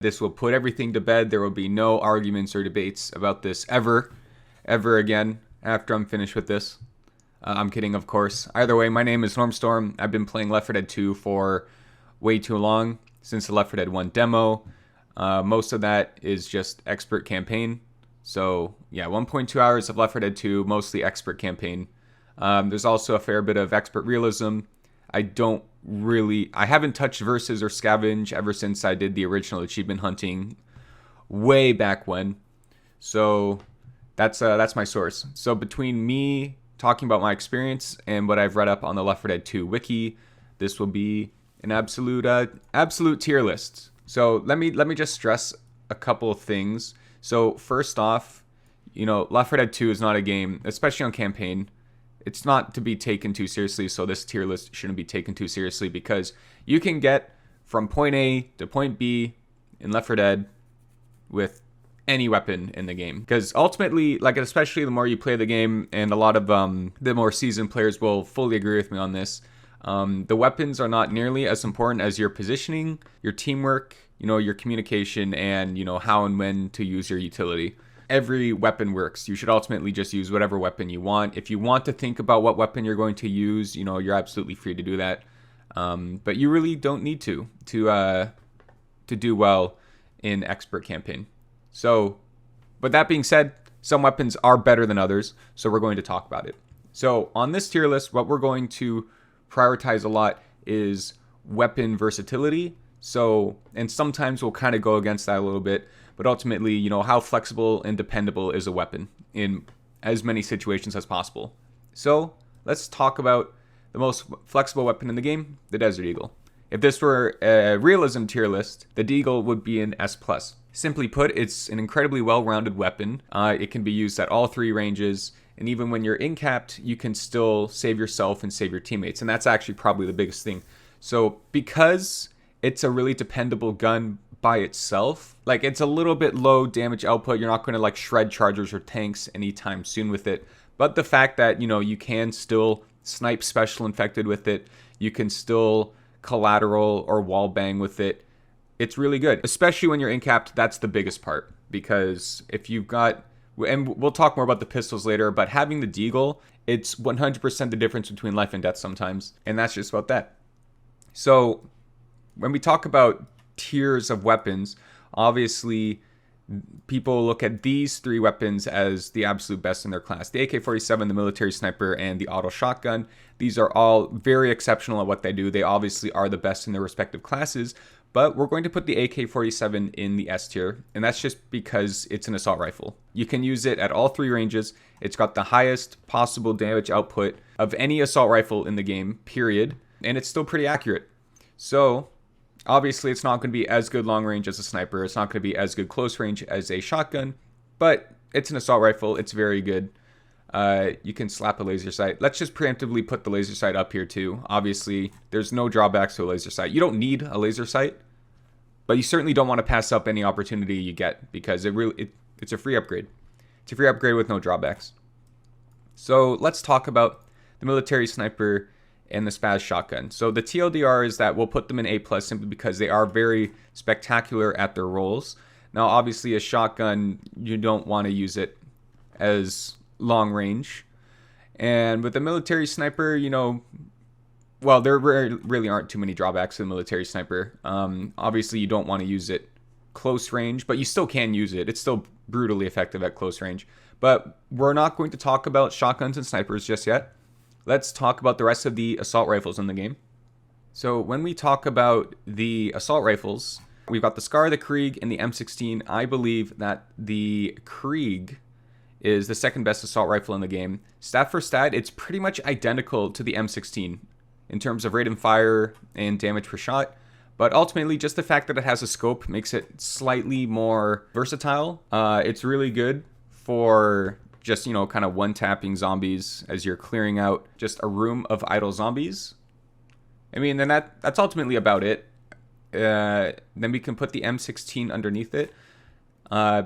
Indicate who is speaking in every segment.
Speaker 1: This will put everything to bed. There will be no arguments or debates about this ever again after I'm finished with this. I'm kidding, of course. Either way, my name is Normstorm. I've been playing Left 4 Dead 2 for way too long, since the Left 4 Dead 1 demo. Most of that is just Expert Campaign. So yeah, 1.2 hours of Left 4 Dead 2, mostly Expert Campaign. There's also a fair bit of Expert Realism. I haven't touched Versus or Scavenge ever since I did the original achievement hunting way back when. So that's my source. So between me talking about my experience and what I've read up on the Left 4 Dead 2 wiki, this will be an absolute tier list. So let me just stress a couple of things. So first off, Left 4 Dead 2 is not a game, especially on campaign, it's not to be taken too seriously. So this tier list shouldn't be taken too seriously, because you can get from point A to point B in Left 4 Dead with any weapon in the game. Because ultimately, especially the more you play the game, and a lot of the more seasoned players will fully agree with me on this, the weapons are not nearly as important as your positioning, your teamwork, your communication, and how and when to use your utility. Every weapon works. You should ultimately just use whatever weapon you want. If you want to think about what weapon you're going to use, you're absolutely free to do that. But you really don't need to do well in Expert Campaign. So, but that being said, some weapons are better than others, so we're going to talk about it. So on this tier list, what we're going to prioritize a lot is weapon versatility. So, and sometimes we'll kind of go against that a little bit, but ultimately, how flexible and dependable is a weapon in as many situations as possible. So let's talk about the most flexible weapon in the game, the Desert Eagle. If this were a realism tier list, the Deagle would be an S+. Simply put, it's an incredibly well-rounded weapon. It can be used at all three ranges, and even when you're in-capped, you can still save yourself and save your teammates, and that's actually probably the biggest thing. So because it's a really dependable gun by itself, it's a little bit low damage output, you're not going to shred chargers or tanks anytime soon with it, but the fact that you can still snipe special infected with it, you can still collateral or wall bang with it, it's really good, especially when you're in-capped. That's the biggest part, because if you've got, and we'll talk more about the pistols later, but having the Deagle, it's 100% the difference between life and death sometimes, and that's just about that. So when we talk about tiers of weapons, obviously people look at these three weapons as the absolute best in their class. The AK-47, the military sniper, and the auto shotgun. These are all very exceptional at what they do. They obviously are the best in their respective classes, but we're going to put the AK-47 in the S tier, and that's just because it's an assault rifle. You can use it at all three ranges. It's got the highest possible damage output of any assault rifle in the game, period, and it's still pretty accurate. So obviously, it's not going to be as good long range as a sniper. It's not going to be as good close range as a shotgun, but it's an assault rifle. It's very good. You can slap a laser sight. Let's just preemptively put the laser sight up here too. Obviously, there's no drawbacks to a laser sight. You don't need a laser sight, but you certainly don't want to pass up any opportunity you get, because it's a free upgrade. It's a free upgrade with no drawbacks. So let's talk about the military sniper and the Spaz shotgun. So the TLDR is that we'll put them in A+ simply because they are very spectacular at their roles. Now, obviously, a shotgun, you don't want to use it as long range. And with the military sniper, well, there really aren't too many drawbacks to the military sniper. Obviously, you don't want to use it close range, but you still can use it. It's still brutally effective at close range. But we're not going to talk about shotguns and snipers just yet. Let's talk about the rest of the assault rifles in the game. So when we talk about the assault rifles, we've got the Scar, the Krieg, and the M16. I believe that the Krieg is the second best assault rifle in the game. Stat for stat, it's pretty much identical to the M16 in terms of rate and fire and damage per shot. But ultimately, just the fact that it has a scope makes it slightly more versatile. It's really good for just, kind of one-tapping zombies as you're clearing out just a room of idle zombies. I mean, then that's ultimately about it. Then we can put the M16 underneath it,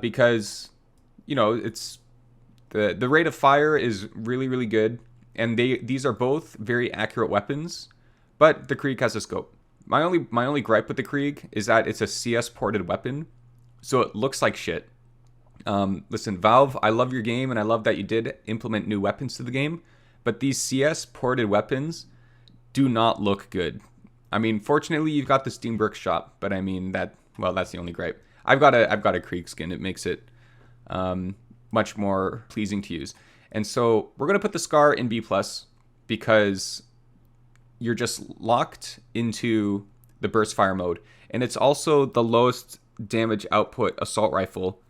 Speaker 1: because, it's the rate of fire is really, really good, and these are both very accurate weapons, but the Krieg has a scope. My only gripe with the Krieg is that it's a CS ported weapon, so it looks like shit. Listen, Valve, I love your game and I love that you did implement new weapons to the game, but these CS ported weapons do not look good. I mean, fortunately you've got the Steamworks shop, but I mean that's the only gripe. I've got a Krieg skin. It makes it much more pleasing to use. And so we're gonna put the Scar in B+ because you're just locked into the burst fire mode, and it's also the lowest damage output assault rifle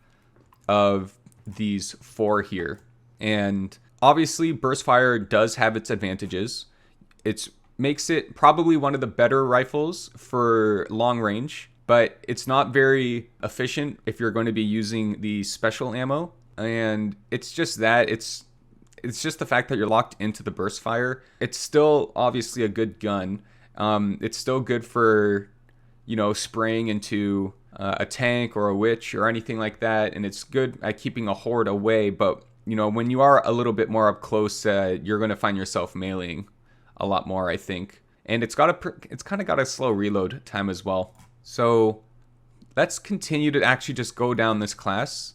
Speaker 1: of these 4 here. And obviously burst fire does have its advantages. It makes it probably one of the better rifles for long range, but it's not very efficient if you're going to be using the special ammo. And it's just that it's just the fact that you're locked into the burst fire. It's still obviously a good gun. It's still good for, spraying into a tank or a witch or anything like that, and it's good at keeping a horde away. But when you are a little bit more up close, you're going to find yourself meleeing a lot more, I think. And it's kind of got a slow reload time as well. So let's continue to actually just go down this class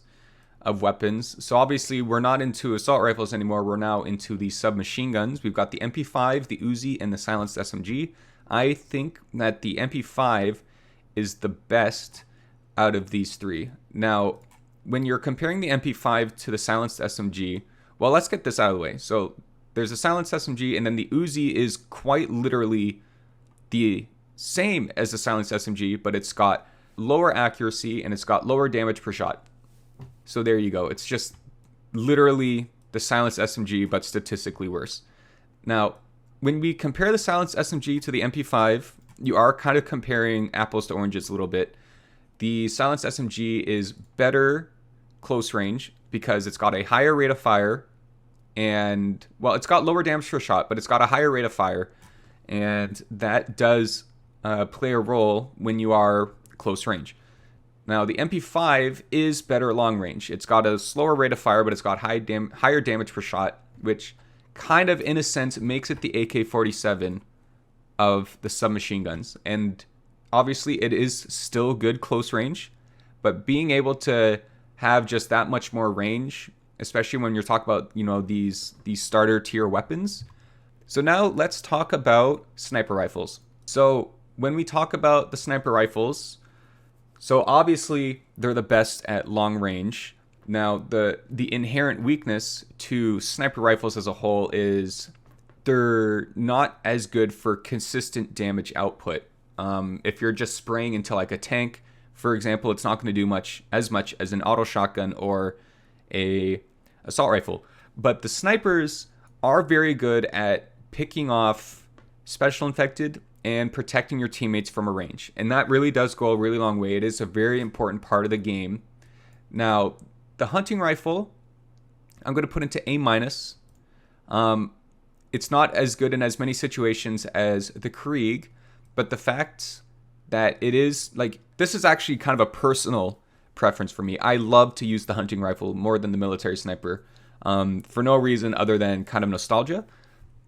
Speaker 1: of weapons. So obviously we're not into assault rifles anymore. We're now into the submachine guns. We've got the MP5, the Uzi, and the silenced SMG. I think that the MP5 is the best out of these 3. Now, when you're comparing the MP5 to the silenced SMG, well, let's get this out of the way. So there's a silenced SMG, and then the Uzi is quite literally the same as the silenced SMG, but it's got lower accuracy and it's got lower damage per shot. So there you go. It's just literally the silenced SMG, but statistically worse. Now, when we compare the silenced SMG to the MP5, you are kind of comparing apples to oranges a little bit. The silenced SMG is better close range because it's got a higher rate of fire, and it's got lower damage per shot, but it's got a higher rate of fire, and that does play a role when you are close range. Now, the MP5 is better long range. It's got a slower rate of fire, but it's got higher damage per shot, which kind of, in a sense, makes it the AK-47 of the submachine guns. And obviously, it is still good close range, but being able to have just that much more range, especially when you're talking about, these starter tier weapons. So now let's talk about sniper rifles. So when we talk about the sniper rifles, so obviously they're the best at long range. Now the inherent weakness to sniper rifles as a whole is they're not as good for consistent damage output. If you're just spraying into like a tank, for example, it's not going to do as much as an auto shotgun or a assault rifle. But the snipers are very good at picking off special infected and protecting your teammates from a range. And that really does go a really long way. It is a very important part of the game. Now, the hunting rifle, I'm going to put into A-. It's not as good in as many situations as the Krieg, but the fact that it is, this is actually kind of a personal preference for me. I love to use the hunting rifle more than the military sniper, for no reason other than kind of nostalgia.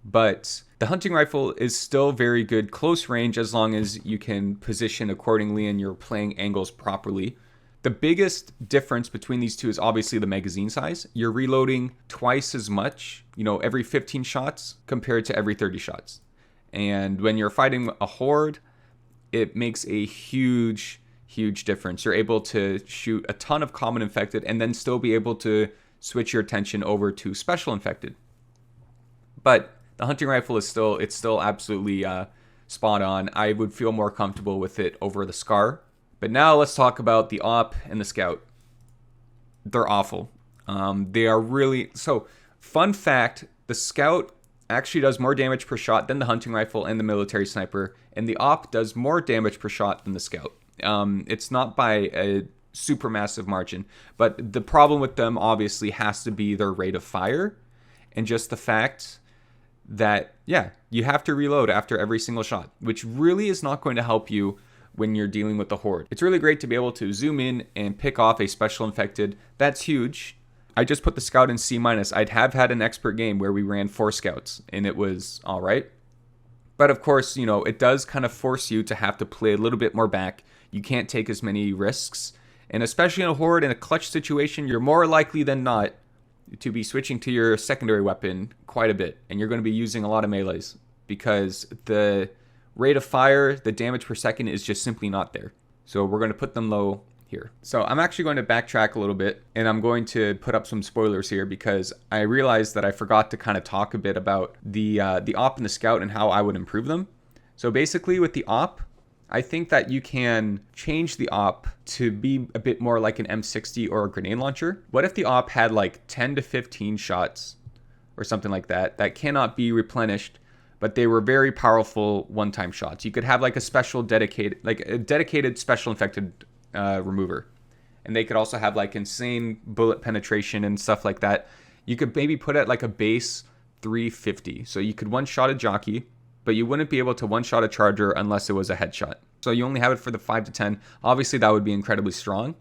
Speaker 1: But the hunting rifle is still very good close range as long as you can position accordingly and you're playing angles properly. The biggest difference between these two is obviously the magazine size. You're reloading twice as much, every 15 shots compared to every 30 shots. And when you're fighting a horde, it makes a huge difference. You're able to shoot a ton of common infected and then still be able to switch your attention over to special infected. But the hunting rifle is still absolutely spot on. I would feel more comfortable with it over the Scar. But now let's talk about the Op and the Scout. They're awful. They are really... So, fun fact, the Scout actually does more damage per shot than the hunting rifle and the military sniper, and the Op does more damage per shot than the Scout. It's not by a super massive margin, but the problem with them obviously has to be their rate of fire, and just the fact that, you have to reload after every single shot, which really is not going to help you when you're dealing with the horde. It's really great to be able to zoom in and pick off a special infected. That's huge. I just put the Scout in C-. I'd have had an expert game where we ran 4 Scouts, and it was all right. But of course, you know, it does kind of force you to have to play a little bit more back. You can't take as many risks. And especially in a horde, in a clutch situation, you're more likely than not to be switching to your secondary weapon quite a bit. And you're going to be using a lot of melees because the rate of fire, the damage per second is just simply not there. So we're going to put them low here. So I'm actually going to backtrack a little bit, and I'm going to put up some spoilers here because I realized that I forgot to kind of talk a bit about the op and the scout and how I would improve them. So basically with the op, I think that you can change the op to be a bit more like an M60 or a grenade launcher. What if the op had like 10 to 15 shots or something like that that cannot be replenished, but they were very powerful one-time shots? You could have like a dedicated special infected remover, and they could also have like insane bullet penetration and stuff like that. You could maybe put it like a base 350, so you could one-shot a jockey, but you wouldn't be able to one-shot a charger unless it was a headshot. So you only have it for the 5 to 10. Obviously that would be incredibly strong,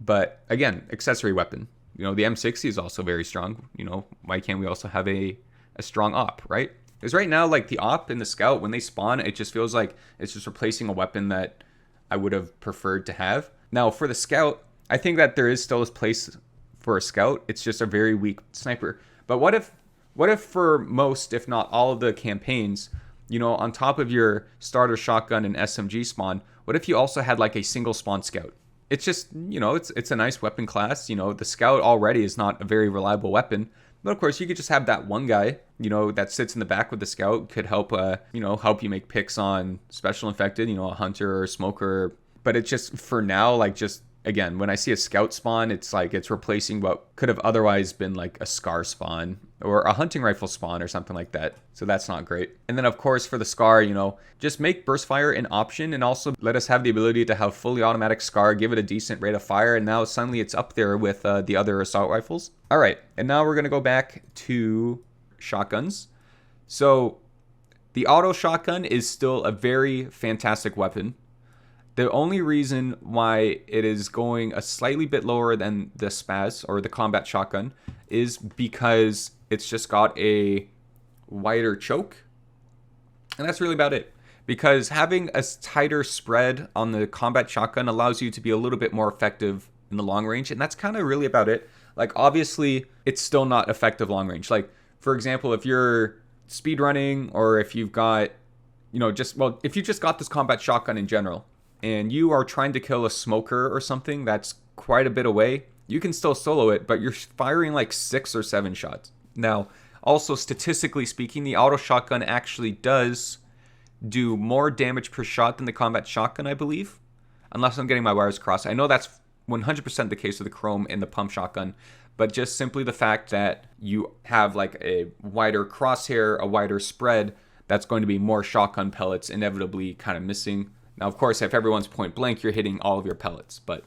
Speaker 1: but again, accessory weapon. You know, the M60 is also very strong. You know, why can't we also have a strong op, right? Because right now, like the op and the scout, when they spawn, it just feels like it's just replacing a weapon that I would have preferred to have. Now for the scout, I think that there is still a place for a scout. It's just a very weak sniper. But what if for most, if not all of the campaigns, you know, on top of your starter shotgun and SMG spawn, what if you also had like a single spawn scout? It's just, you know, it's a nice weapon class. You know, the scout already is not a very reliable weapon. But of course, you could just have that one guy, you know, that sits in the back with the scout, could help, help you make picks on special infected, you know, a hunter or a smoker. But it's just, for now, like, just, again, when I see a scout spawn, it's like it's replacing what could have otherwise been like a SCAR spawn or a hunting rifle spawn or something like that. So that's not great. And then, of course, for the SCAR, you know, just make burst fire an option and also let us have the ability to have fully automatic SCAR, give it a decent rate of fire, and now suddenly it's up there with the other assault rifles. All right, and now we're going to go back to shotguns. So the auto shotgun is still a very fantastic weapon. The only reason why it is going a slightly bit lower than the SPAS or the combat shotgun is because it's just got a wider choke. And that's really about it. Because having a tighter spread on the combat shotgun allows you to be a little bit more effective in the long range. And that's kind of really about it. Like, obviously, it's still not effective long range. Like, for example, if you're speed running or if you've got, if you just got this combat shotgun in general, and you are trying to kill a smoker or something that's quite a bit away, you can still solo it, but you're firing like 6 or 7 shots. Now, also statistically speaking, the auto shotgun actually does do more damage per shot than the combat shotgun, I believe. Unless I'm getting my wires crossed. I know that's 100% the case with the chrome and the pump shotgun, but just simply the fact that you have like a wider crosshair, a wider spread, that's going to be more shotgun pellets inevitably kind of missing. Now, of course, if everyone's point blank, you're hitting all of your pellets, but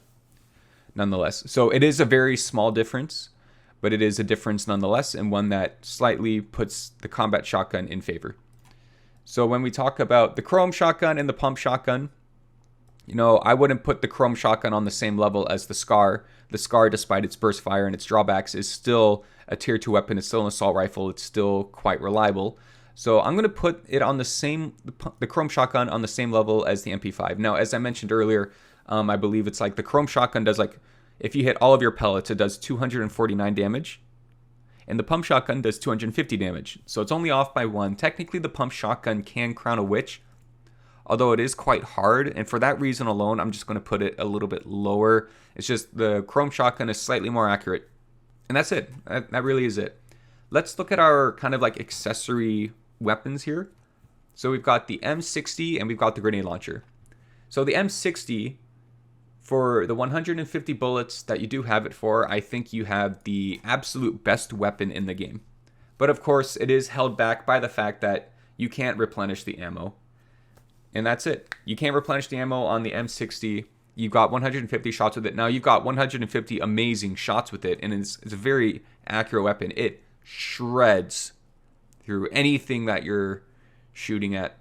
Speaker 1: nonetheless. So it is a very small difference, but it is a difference nonetheless, and one that slightly puts the combat shotgun in favor. So when we talk about the chrome shotgun and the pump shotgun, you know, I wouldn't put the chrome shotgun on the same level as the SCAR. The SCAR, despite its burst fire and its drawbacks, is still a tier 2 weapon. It's still an assault rifle. It's still quite reliable. So I'm going to put it on the chrome shotgun on the same level as the MP5. Now, as I mentioned earlier, I believe it's like the chrome shotgun does like, if you hit all of your pellets, it does 249 damage. And the pump shotgun does 250 damage. So it's only off by 1. Technically, the pump shotgun can crown a witch, although it is quite hard. And for that reason alone, I'm just going to put it a little bit lower. It's just the chrome shotgun is slightly more accurate. And that's it. That really is it. Let's look at our kind of like accessory weapons here. So we've got the M60 and we've got the grenade launcher. So the M60, for the 150 bullets that you do have it for, I think you have the absolute best weapon in the game. But of course, it is held back by the fact that you can't replenish the ammo. And that's it. You can't replenish the ammo on the M60. You've got 150 shots with it. Now, you've got 150 amazing shots with it, and it's a very accurate weapon. It shreds through anything that you're shooting at.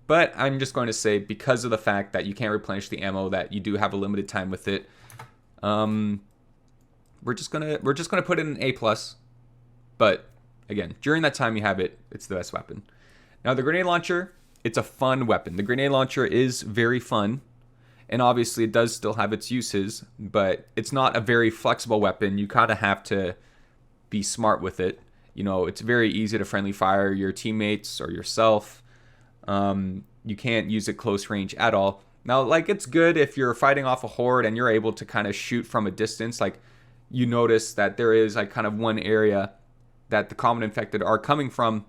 Speaker 1: But I'm just going to say, because of the fact that you can't replenish the ammo, that you do have a limited time with it, we're just gonna put it in A+. But again, during that time you have it, it's the best weapon. Now, the grenade launcher, it's a fun weapon. The grenade launcher is very fun, and obviously it does still have its uses, but it's not a very flexible weapon. You kind of have to be smart with it. It's very easy to friendly fire your teammates or yourself. You can't use it close range at all. Now, like, it's good if you're fighting off a horde and you're able to kind of shoot from a distance. Like, you notice that there is like kind of one area that the common infected are coming from.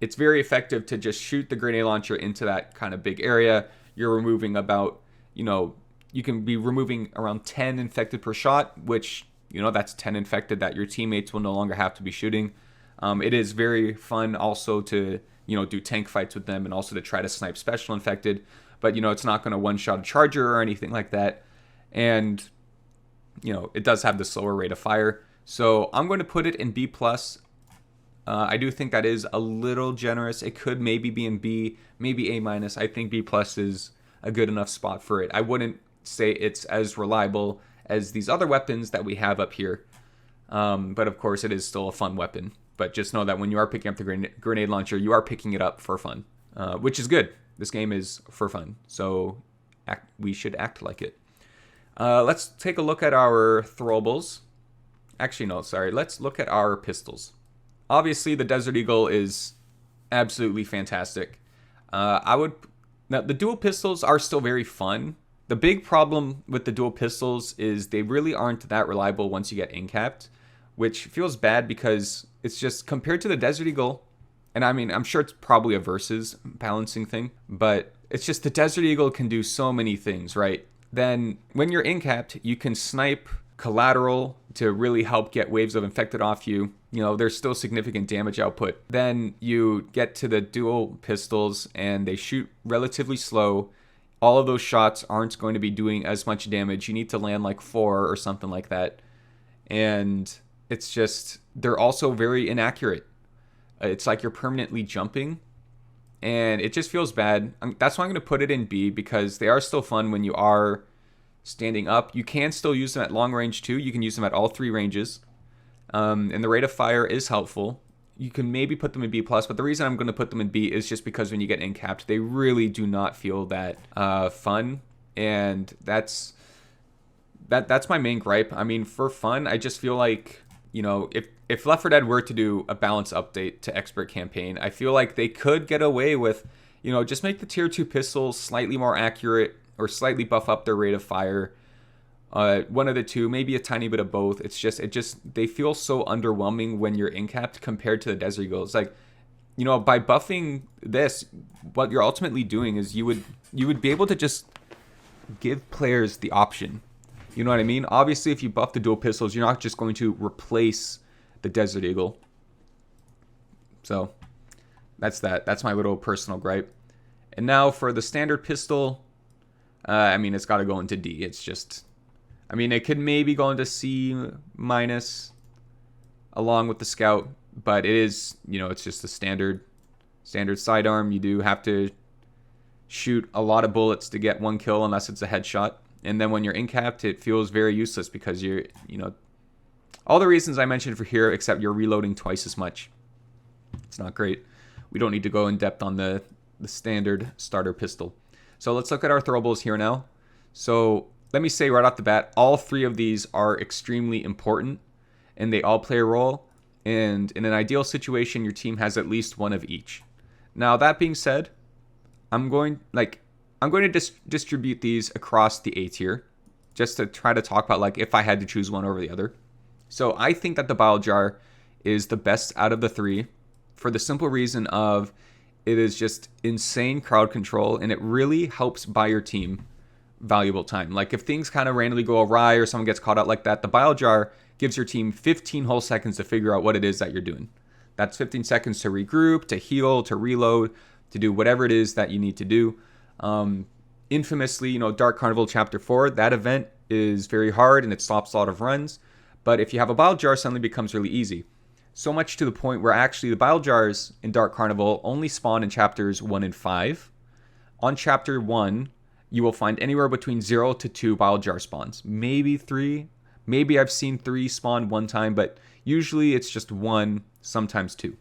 Speaker 1: It's very effective to just shoot the grenade launcher into that kind of big area. You're removing about, you can be removing around 10 infected per shot, which, that's 10 infected that your teammates will no longer have to be shooting. It is very fun also to, do tank fights with them and also to try to snipe special infected. But, it's not going to one-shot a charger or anything like that. And, it does have the slower rate of fire. So I'm going to put it in B+. I do think that is a little generous. It could maybe be in B, maybe A-. I think B+ is a good enough spot for it. I wouldn't say it's as reliable as these other weapons that we have up here. But of course, it is still a fun weapon. But just know that when you are picking up the grenade launcher, you are picking it up for fun, which is good. This game is for fun, so we should act like it. Let's take a look at our Throwables. Actually, no, sorry. Let's look at our pistols. Obviously, the Desert Eagle is absolutely fantastic. Now, the dual pistols are still very fun. The big problem with the dual pistols is they really aren't that reliable once you get in-capped, which feels bad because it's just compared to the Desert Eagle, and I mean, I'm sure it's probably a versus balancing thing, but it's just the Desert Eagle can do so many things, right? Then when you're in-capped, you can snipe collateral to really help get waves of infected off you. There's still significant damage output. Then you get to the dual pistols and they shoot relatively slow. All of those shots aren't going to be doing as much damage. You need to land like 4 or something like that. And it's just, they're also very inaccurate. It's like you're permanently jumping and it just feels bad. That's why I'm going to put it in B, because they are still fun when you are standing up. You can still use them at long range too. You can use them at all 3 ranges. And the rate of fire is helpful. You can maybe put them in B+, but the reason I'm going to put them in B is just because when you get in-capped, they really do not feel that fun. And that's my main gripe. I mean, for fun, I just feel like, if Left 4 Dead were to do a balance update to Expert Campaign, I feel like they could get away with, just make the tier 2 pistols slightly more accurate or slightly buff up their rate of fire. One of the two, maybe a tiny bit of both. They feel so underwhelming when you're in-capped compared to the Desert Eagle. It's like, by buffing this, what you're ultimately doing is you would be able to just give players the option. You know what I mean? Obviously, if you buff the dual pistols, you're not just going to replace the Desert Eagle. So that's that. That's my little personal gripe. And now for the standard pistol, I mean, it's got to go into D. It's just, I mean, it could maybe go into C- along with the Scout, but it is, it's just a standard sidearm. You do have to shoot a lot of bullets to get 1 kill unless it's a headshot. And then when you're in-capped, it feels very useless because you're, all the reasons I mentioned for here, except you're reloading twice as much. It's not great. We don't need to go in depth on the standard starter pistol. So let's look at our throwables here now. So let me say right off the bat, all 3 of these are extremely important and they all play a role. And in an ideal situation, your team has at least 1 of each. Now, that being said, I'm going to distribute these across the A tier just to try to talk about like if I had to choose one over the other. So I think that the Bile Jar is the best out of the 3 for the simple reason of it is just insane crowd control and it really helps buy your team valuable time. Like if things kind of randomly go awry or someone gets caught out like that, the Bile Jar gives your team 15 whole seconds to figure out what it is that you're doing. That's 15 seconds to regroup, to heal, to reload, to do whatever it is that you need to do. Infamously, Dark Carnival Chapter 4, that event is very hard and it stops a lot of runs. But if you have a Bile Jar, suddenly becomes really easy. So much to the point where actually the Bile Jars in Dark Carnival only spawn in chapters 1 and 5. On chapter 1, you will find anywhere between 0 to 2 Bile Jar spawns. Maybe 3. Maybe I've seen 3 spawn one time, but usually it's just 1, sometimes 2.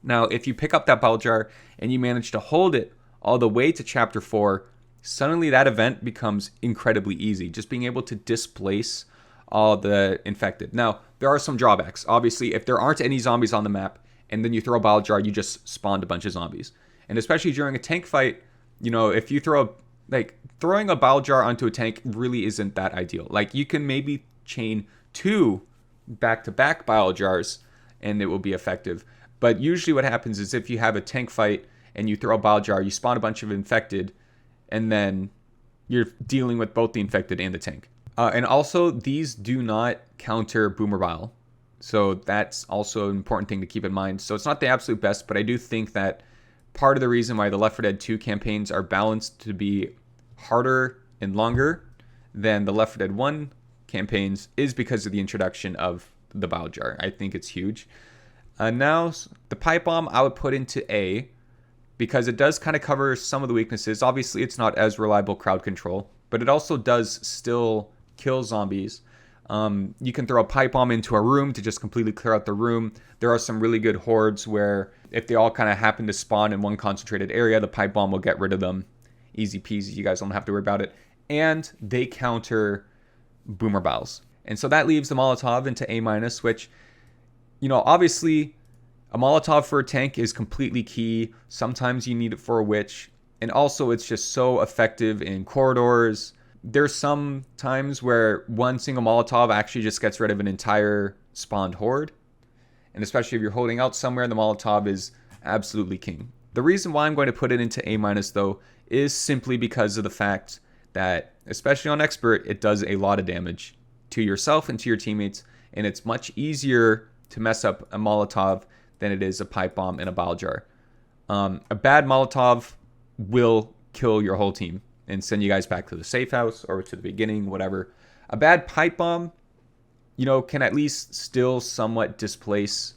Speaker 1: Now, if you pick up that bottle jar and you manage to hold it all the way to chapter 4, suddenly that event becomes incredibly easy, just being able to displace all the infected. Now, there are some drawbacks. Obviously, if there aren't any zombies on the map and then you throw a bottle jar, you just spawned a bunch of zombies. And especially during a tank fight, if you throwing a bottle jar onto a tank really isn't that ideal. Like, you can maybe chain 2 back-to-back bottle jars and it will be effective. But usually what happens is if you have a tank fight and you throw a bottle jar, you spawn a bunch of infected, and then you're dealing with both the infected and the tank. And also, these do not counter boomer bile. So that's also an important thing to keep in mind. So it's not the absolute best, but I do think that part of the reason why the Left 4 Dead 2 campaigns are balanced to be harder and longer than the Left 4 Dead 1 campaigns is because of the introduction of the bile jar. I think it's huge. Now, the pipe bomb I would put into A because it does kind of cover some of the weaknesses. Obviously, it's not as reliable crowd control, but it also does still kill zombies. You can throw a pipe bomb into a room to just completely clear out the room. There are some really good hordes where if they all kind of happen to spawn in one concentrated area, the pipe bomb will get rid of them. Easy peasy. You guys don't have to worry about it. And they counter boomer biles. And so that leaves the Molotov into A-, which, obviously a Molotov for a tank is completely key. Sometimes you need it for a witch. And also it's just so effective in corridors. There's some times where one single Molotov actually just gets rid of an entire spawned horde. And especially if you're holding out somewhere, the Molotov is absolutely king. The reason why I'm going to put it into A- though is simply because of the fact that, especially on Expert, it does a lot of damage to yourself and to your teammates. And it's much easier to mess up a Molotov than it is a pipe bomb in a bile jar. A bad Molotov will kill your whole team and send you guys back to the safe house or to the beginning, whatever. A bad pipe bomb, can at least still somewhat displace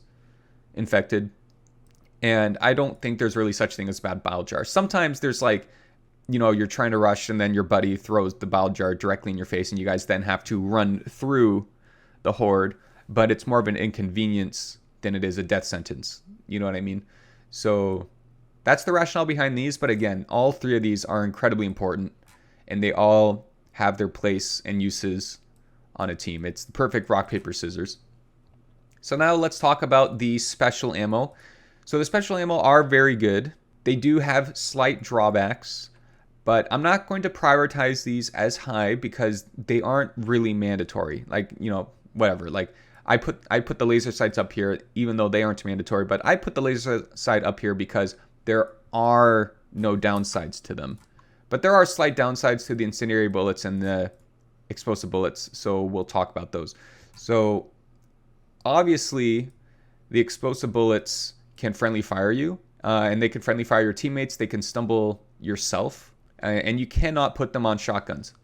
Speaker 1: infected. And I don't think there's really such thing as a bad bile jar. Sometimes there's you're trying to rush and then your buddy throws the bile jar directly in your face and you guys then have to run through the horde. But it's more of an inconvenience than it is a death sentence. You know what I mean? So that's the rationale behind these. But again, all 3 of these are incredibly important and they all have their place and uses on a team. It's the perfect rock, paper, scissors. So now let's talk about the special ammo. So the special ammo are very good. They do have slight drawbacks, but I'm not going to prioritize these as high because they aren't really mandatory. Whatever. I put the laser sights up here, even though they aren't mandatory, but I put the laser sight up here because there are no downsides to them. But there are slight downsides to the incendiary bullets and the explosive bullets, so we'll talk about those. So obviously, the explosive bullets can friendly fire you, and they can friendly fire your teammates. They can stumble yourself, and you cannot put them on shotguns.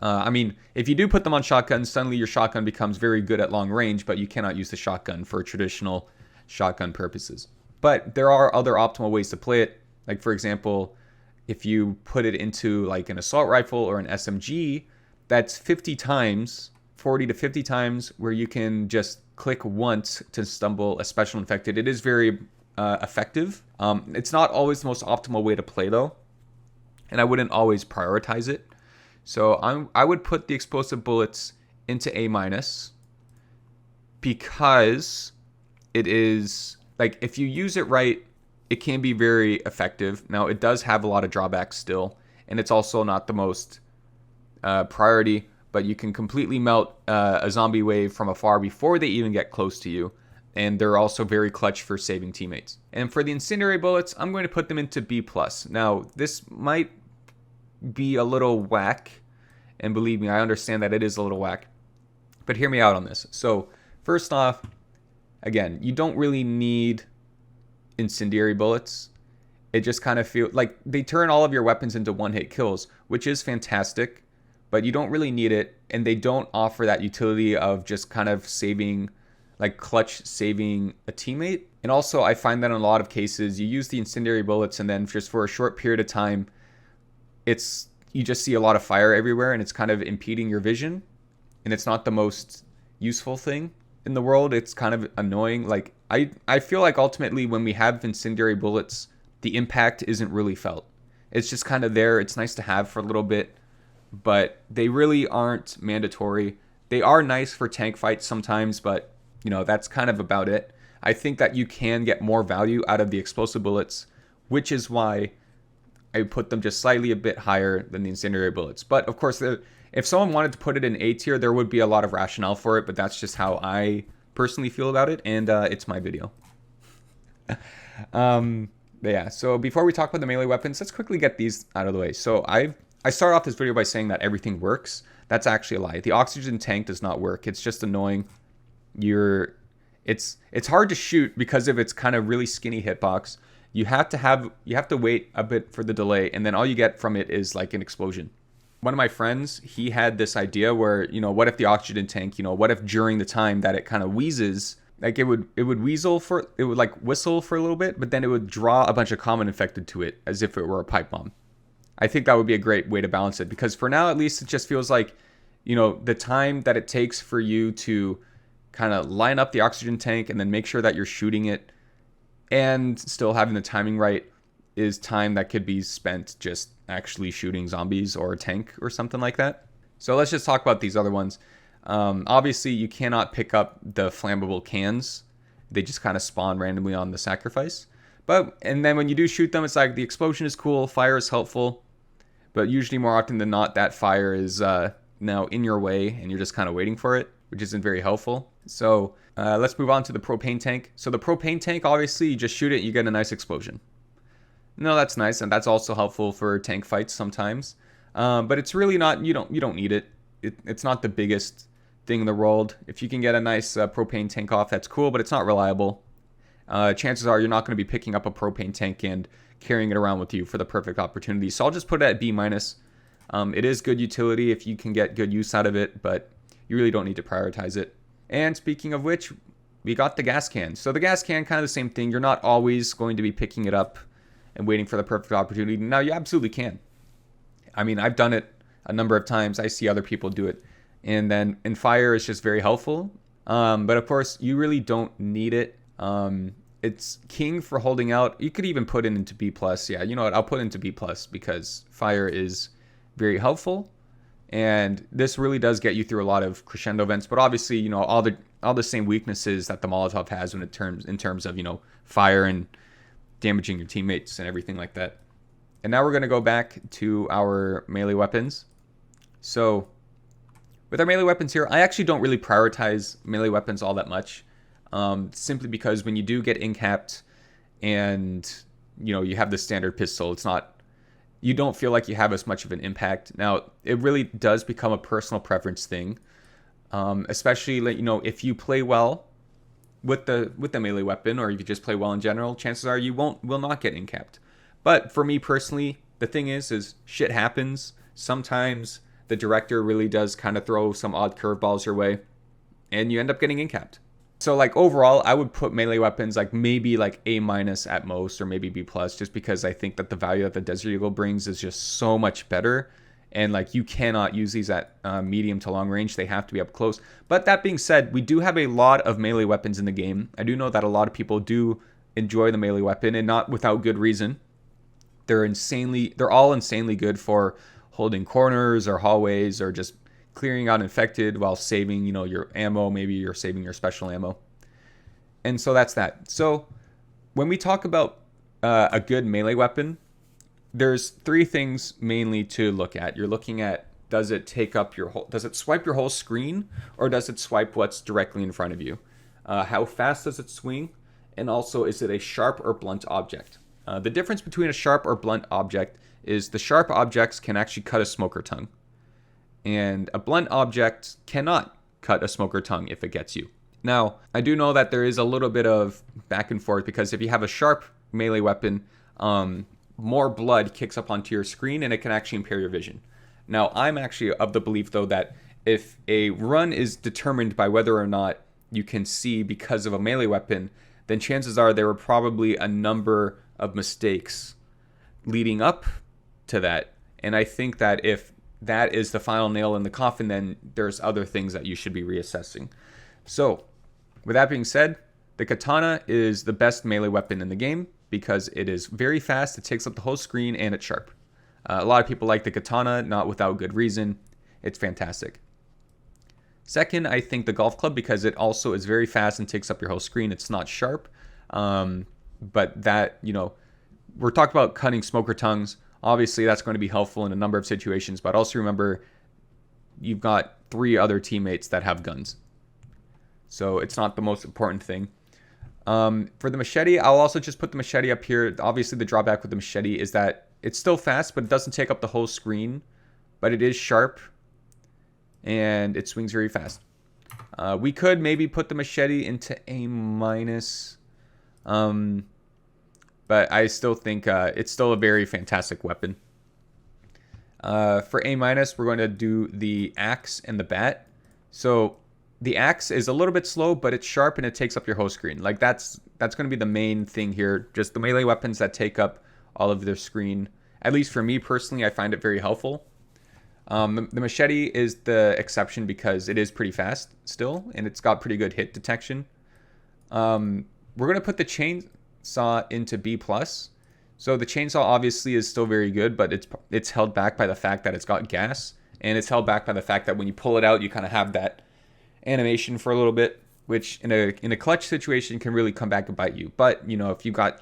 Speaker 1: If you do put them on shotguns, suddenly your shotgun becomes very good at long range, but you cannot use the shotgun for traditional shotgun purposes. But there are other optimal ways to play it. Like, for example, if you put it into an assault rifle or an SMG, that's 40 to 50 times where you can just click once to stumble a special infected. It is very effective. It's not always the most optimal way to play, though, and I wouldn't always prioritize it. So I would put the explosive bullets into A- because it is, if you use it right, it can be very effective. Now, it does have a lot of drawbacks still, and it's also not the most priority, but you can completely melt a zombie wave from afar before they even get close to you, and they're also very clutch for saving teammates. And for the incendiary bullets, I'm going to put them into B+. Now, this might be a little whack, and believe me, I understand that it is a little whack, but hear me out on this. So first off, again, you don't really need incendiary bullets. It just kind of feels like they turn all of your weapons into one-hit kills, which is fantastic, but you don't really need it, and they don't offer that utility of just kind of saving, clutch saving a teammate. And also, I find that in a lot of cases, you use the incendiary bullets, and then just for a short period of time, you just see a lot of fire everywhere, and it's kind of impeding your vision, and it's not the most useful thing. in the world, it's kind of annoying. Like, I feel like ultimately when we have incendiary bullets, the impact isn't really felt. It's just kind of there. It's nice to have for a little bit, but they really aren't mandatory. They are nice for tank fights sometimes, but that's kind of about it. I think that you can get more value out of the explosive bullets, which is why I put them just slightly a bit higher than the incendiary bullets. But of course, if someone wanted to put it in A tier, there would be a lot of rationale for it, but that's just how I personally feel about it, and it's my video. Yeah, so before we talk about the melee weapons, let's quickly get these out of the way. So I started off this video by saying that everything works. That's actually a lie. The oxygen tank does not work. It's just annoying. It's hard to shoot because of its kind of really skinny hitbox. You have to wait a bit for the delay, and then all you get from it is like an explosion. One of my friends, he had this idea where, what if the oxygen tank, what if during the time that it kind of wheezes, like it would whistle for a little bit, but then it would draw a bunch of common infected to it as if it were a pipe bomb. I think that would be a great way to balance it, because for now, at least, it just feels like, the time that it takes for you to kind of line up the oxygen tank and then make sure that you're shooting it and still having the timing right is time that could be spent just actually shooting zombies or a tank or something like that. So let's just talk about these other ones. Obviously, you cannot pick up the flammable cans. They just kind of spawn randomly on the sacrifice. And then when you do shoot them, it's like the explosion is cool, fire is helpful, but usually more often than not, that fire is now in your way and you're just kind of waiting for it, which isn't very helpful. So let's move on to the propane tank. So the propane tank, obviously, you just shoot it, you get a nice explosion. No, that's nice, and that's also helpful for tank fights sometimes. But it's really not, you don't need it. It's not the biggest thing in the world. If you can get a nice propane tank off, that's cool, but it's not reliable. Chances are you're not going to be picking up a propane tank and carrying it around with you for the perfect opportunity. So I'll just put it at B-. It is good utility if you can get good use out of it, but you really don't need to prioritize it. And speaking of which, we got the gas can. So the gas can, kind of the same thing. You're not always going to be picking it up and waiting for the perfect opportunity. Now, you absolutely can. I mean, I've done it a number of times. I see other people do it. And then in fire, it's just very helpful. But of course, you really don't need it. It's king for holding out. You could even put it into B+. Yeah, you know what? I'll put it into B+ because fire is very helpful. And this really does get you through a lot of crescendo events. But obviously, all the same weaknesses that the Molotov has in terms of, fire and damaging your teammates and everything like that. And now we're going to go back to our melee weapons. So with our melee weapons here, I actually don't really prioritize melee weapons all that much. Simply because when you do get incapped and, you have the standard pistol, you don't feel like you have as much of an impact. Now, it really does become a personal preference thing. Especially, if you play well with the melee weapon, or if you just play well in general, chances are you will not get incapped. But for me personally, the thing is shit happens. Sometimes the director really does kind of throw some odd curveballs your way, and you end up getting incapped. So overall, I would put melee weapons maybe A- at most, or maybe B+, just because I think that the value that the Desert Eagle brings is just so much better. And you cannot use these at medium to long range. They have to be up close. But that being said, we do have a lot of melee weapons in the game. I do know that a lot of people do enjoy the melee weapon, and not without good reason. They're all insanely good for holding corners or hallways, or just clearing out infected while saving, your ammo. Maybe you're saving your special ammo. And so that's that. So when we talk about a good melee weapon, there's three things mainly to look at. You're looking at, does it swipe your whole screen, or does it swipe what's directly in front of you? How fast does it swing? And also, is it a sharp or blunt object? The difference between a sharp or blunt object is the sharp objects can actually cut a smoker tongue, and a blunt object cannot cut a smoker tongue if it gets you. Now, I do know that there is a little bit of back and forth, because if you have a sharp melee weapon, more blood kicks up onto your screen and it can actually impair your vision. Now, I'm actually of the belief, though, that if a run is determined by whether or not you can see because of a melee weapon, then chances are there were probably a number of mistakes leading up to that. And I think that if that is the final nail in the coffin, then there's other things that you should be reassessing. So With that being said, the katana is the best melee weapon in the game because it is very fast, it takes up the whole screen, and it's sharp. A lot of people like the katana, not without good reason. It's fantastic. Second, I think the golf club, because it also is very fast and takes up your whole screen. It's not sharp, but that, we're talking about cutting smoker tongues. Obviously, that's going to be helpful in a number of situations, but also remember, you've got 3 other teammates that have guns. So it's not the most important thing. For the machete, I'll also just put the machete up here. Obviously, the drawback with the machete is that it's still fast, but it doesn't take up the whole screen. But it is sharp, and it swings very fast. We could maybe put the machete into A-, but I still think it's still a very fantastic weapon. For A-, we're going to do the axe and the bat. So the axe is a little bit slow, but it's sharp and it takes up your whole screen. Like that's going to be the main thing here. Just the melee weapons that take up all of their screen. At least for me personally, I find it very helpful. The machete is the exception because it is pretty fast still, and it's got pretty good hit detection. We're going to put the chainsaw into B+. So the chainsaw obviously is still very good, but it's held back by the fact that it's got gas, and it's held back by the fact that when you pull it out, you kind of have that animation for a little bit, which in a clutch situation can really come back and bite you. But if you got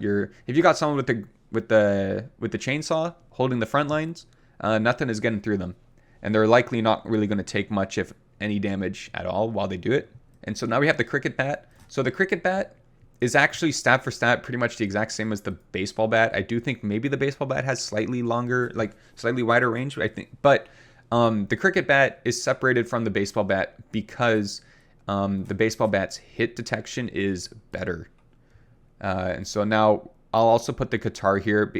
Speaker 1: someone with the chainsaw holding the front lines, nothing is getting through them, and they're likely not really going to take much, if any, damage at all while they do it. And so now we have the cricket bat. So the cricket bat is actually stat for stat pretty much the exact same as the baseball bat. I do think maybe the baseball bat has slightly wider range, I think, but the cricket bat is separated from the baseball bat because the baseball bat's hit detection is better. And so now I'll also put the guitar here.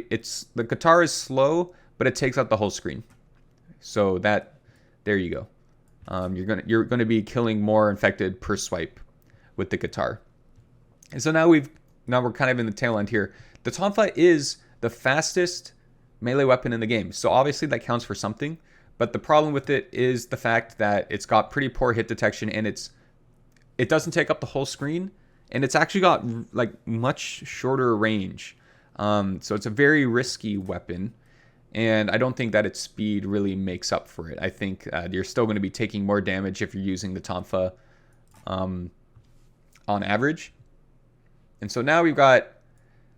Speaker 1: The guitar is slow, but it takes up the whole screen. So there you go. You're gonna be killing more infected per swipe with the guitar. And so now we're kind of in the tail end here. The tonfa is the fastest melee weapon in the game. So obviously that counts for something. But the problem with it is the fact that it's got pretty poor hit detection, and it doesn't take up the whole screen, and it's actually got much shorter range. So it's a very risky weapon, and I don't think that its speed really makes up for it. I think you're still going to be taking more damage if you're using the tonfa on average. And so now we've got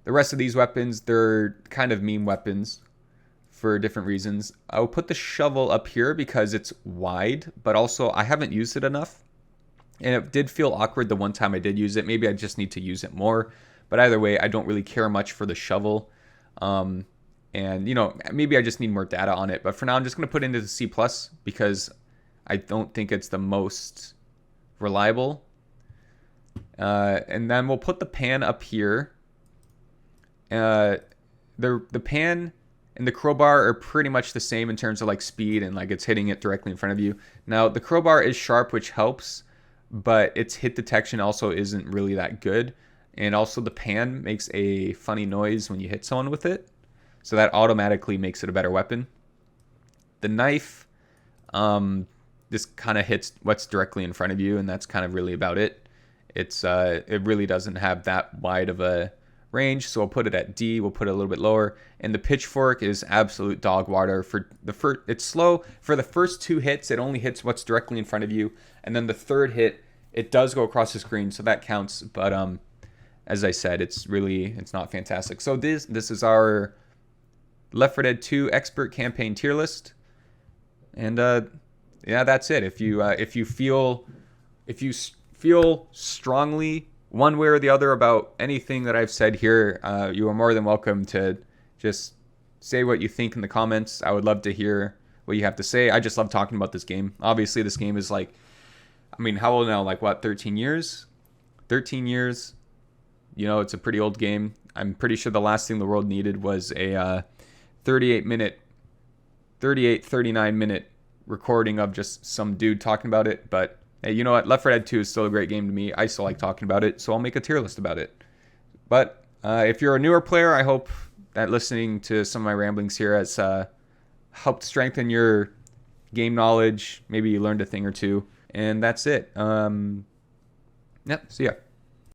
Speaker 1: the rest of these weapons. They're kind of meme weapons for different reasons. I'll put the shovel up here because it's wide, but also I haven't used it enough. And it did feel awkward the one time I did use it. Maybe I just need to use it more. But either way, I don't really care much for the shovel. And, maybe I just need more data on it. But for now, I'm just going to put it into the C+, because I don't think it's the most reliable. And then we'll put the pan up here. The pan and the crowbar are pretty much the same in terms of speed and it's hitting it directly in front of you. Now the crowbar is sharp, which helps, but its hit detection also isn't really that good. And also the pan makes a funny noise when you hit someone with it, so that automatically makes it a better weapon. The knife, this kind of hits what's directly in front of you, and that's kind of really about it. It really doesn't have that wide of a range, so we'll put it at D. We'll put it a little bit lower. And the pitchfork is absolute dog water. It's slow for the first 2 hits. It only hits what's directly in front of you, and then the third hit, it does go across the screen, so that counts. But as I said, it's not fantastic. So this is our Left 4 Dead 2 Expert Campaign tier list, and that's it. If you feel strongly one way or the other about anything that I've said here, you are more than welcome to just say what you think in the comments. I would love to hear what you have to say. I just love talking about this game. Obviously, this game is how old now? 13 years? 13 years. It's a pretty old game. I'm pretty sure the last thing the world needed was a 39 minute recording of just some dude talking about it. But hey, you know what? Left 4 Dead 2 is still a great game to me. I still like talking about it, so I'll make a tier list about it. But if you're a newer player, I hope that listening to some of my ramblings here has helped strengthen your game knowledge. Maybe you learned a thing or two, and that's it. Yep, see ya.